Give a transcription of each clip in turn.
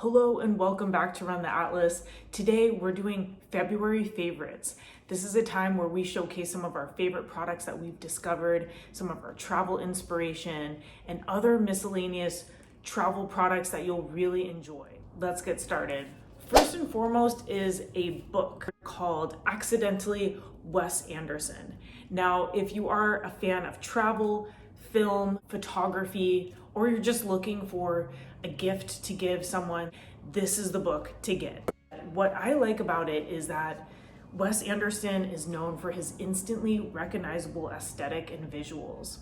Hello and welcome back to Run the Atlas. Today we're doing February favorites. This is a time where we showcase some of our favorite products that we've discovered, some of our travel inspiration, and other miscellaneous travel products that you'll really enjoy. Let's get started. First and foremost is a book called Accidentally Wes Anderson. Now, if you are a fan of travel, film, photography, or you're just looking for a gift to give someone, this is the book to get. What I like about it is that Wes Anderson is known for his instantly recognizable aesthetic and visuals.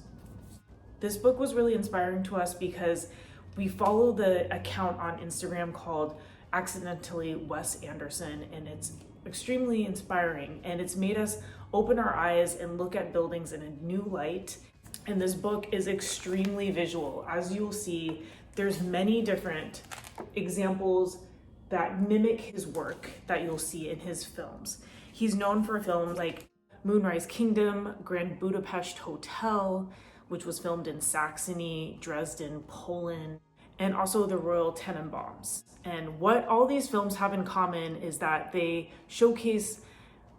This book was really inspiring to us because we follow the account on Instagram called Accidentally Wes Anderson, and it's extremely inspiring, and it's made us open our eyes and look at buildings in a new light. And this book is extremely visual. As you'll see, there's many different examples that mimic his work that you'll see in his films. He's known for films like Moonrise Kingdom, Grand Budapest Hotel, which was filmed in Saxony, Dresden, Poland, and also the Royal Tenenbaums. And what all these films have in common is that they showcase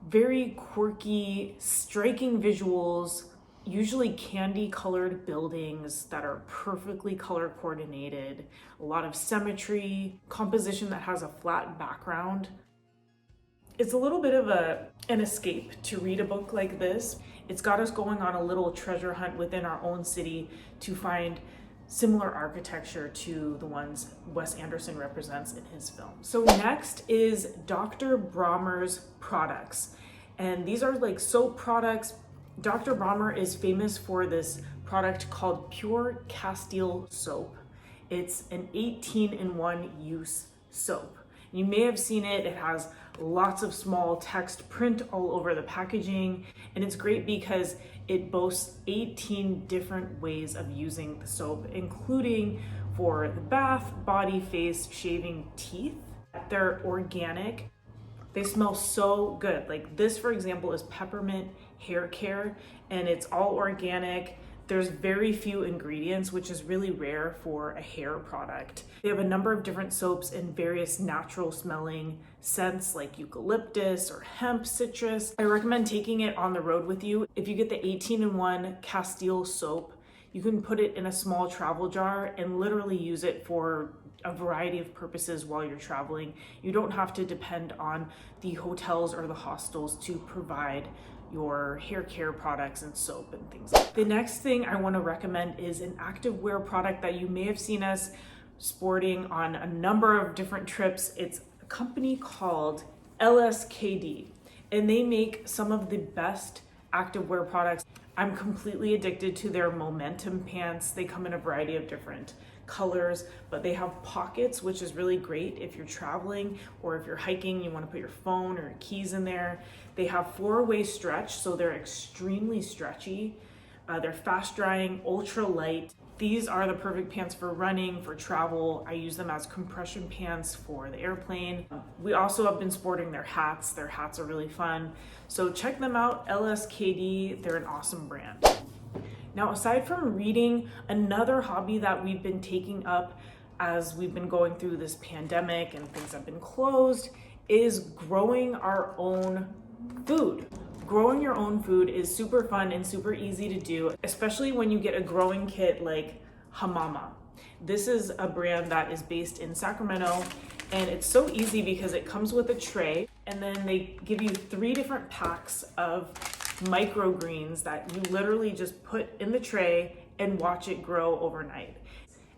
very quirky, striking visuals, usually candy colored buildings that are perfectly color coordinated, a lot of symmetry, composition that has a flat background. It's a little bit of an escape to read a book like this. It's got us going on a little treasure hunt within our own city to find similar architecture to the ones Wes Anderson represents in his films. So next is Dr. Bronner's products. And these are like soap products. Dr. Bronner is famous for this product called Pure Castile soap. It's an 18-in-1 use soap. You may have seen it. It has lots of small text print all over the packaging, and it's great because it boasts 18 different ways of using the soap, including for the bath, body, face, shaving, teeth. They're organic. They smell so good. Like this, for example, is peppermint hair care, and it's all organic. There's very few ingredients, which is really rare for a hair product. They have a number of different soaps in various natural smelling scents like eucalyptus or hemp, citrus. I recommend taking it on the road with you. If you get the 18-in-1 Castile soap, you can put it in a small travel jar and literally use it for a variety of purposes while you're traveling. You don't have to depend on the hotels or the hostels to provide your hair care products and soap and things. The next thing I want to recommend is an activewear product that you may have seen us sporting on a number of different trips. It's a company called LSKD, and they make some of the best activewear products. I'm completely addicted to their Momentum pants. They come in a variety of different colors, but they have pockets, which is really great if you're traveling or if you're hiking, you want to put your phone or your keys in there. They have 4-way stretch, so they're extremely stretchy. They're fast drying, ultra light. These are the perfect pants for running, for travel. I use them as compression pants for the airplane. We also have been sporting their hats. Their hats are really fun. So check them out, LSKD. They're an awesome brand. Now, aside from reading, another hobby that we've been taking up as we've been going through this pandemic and things have been closed is growing our own food. Growing your own food is super fun and super easy to do, especially when you get a growing kit like Hamama. This is a brand that is based in Sacramento, and it's so easy because it comes with a tray, and then they give you 3 different packs of microgreens that you literally just put in the tray and watch it grow overnight.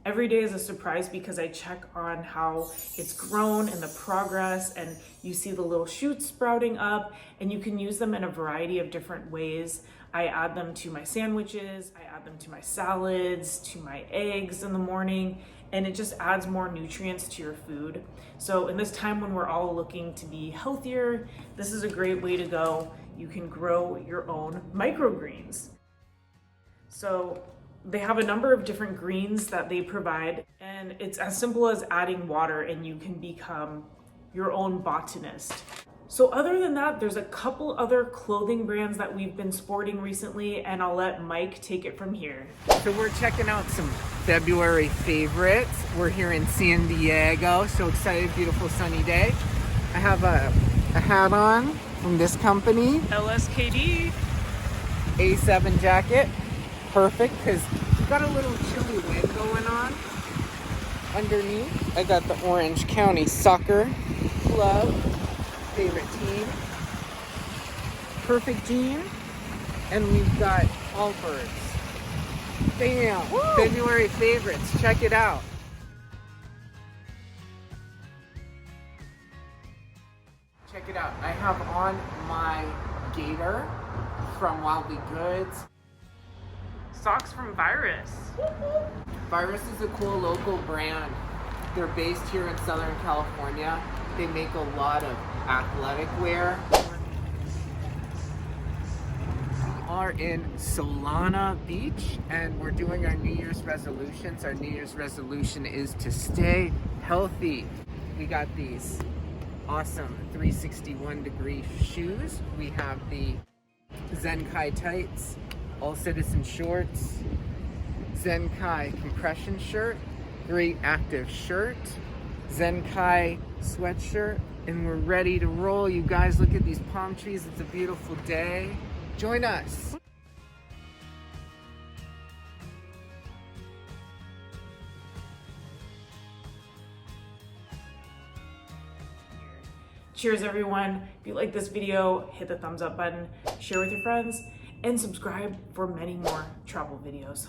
Every day is a surprise because I check on how it's grown and the progress, and you see the little shoots sprouting up, and you can use them in a variety of different ways. I add them to my sandwiches, I add them to my salads, to my eggs in the morning, and it just adds more nutrients to your food. So in this time when we're all looking to be healthier, this is a great way to go. You can grow your own microgreens. So they have a number of different greens that they provide, and it's as simple as adding water and you can become your own botanist. So other than that, there's a couple other clothing brands that we've been sporting recently, and I'll let Mike take it from here. So we're checking out some February favorites. We're here in San Diego. So excited, beautiful sunny day. I have a hat on from this company. LSKD. A7 jacket. Perfect, because we've got a little chilly wind going on underneath. I got the Orange County Soccer Club favorite team. Perfect jean. And we've got Allbirds. Bam! Woo! February favorites. Check it out. Check it out. I have on my gator from Wildly Goods. Socks from Virus. Virus is a cool local brand. They're based here in Southern California. They make a lot of athletic wear. We are in Solana Beach and we're doing our New Year's resolutions. Our New Year's resolution is to stay healthy. We got these awesome 361 degree shoes. We have the Zenkai tights, All Citizen shorts, Zenkai compression shirt, great active shirt, Zenkai sweatshirt, and we're ready to roll. You guys, look at these palm trees. It's a beautiful day. Join us. Cheers, everyone. If you like this video, hit the thumbs up button, share with your friends, and subscribe for many more travel videos.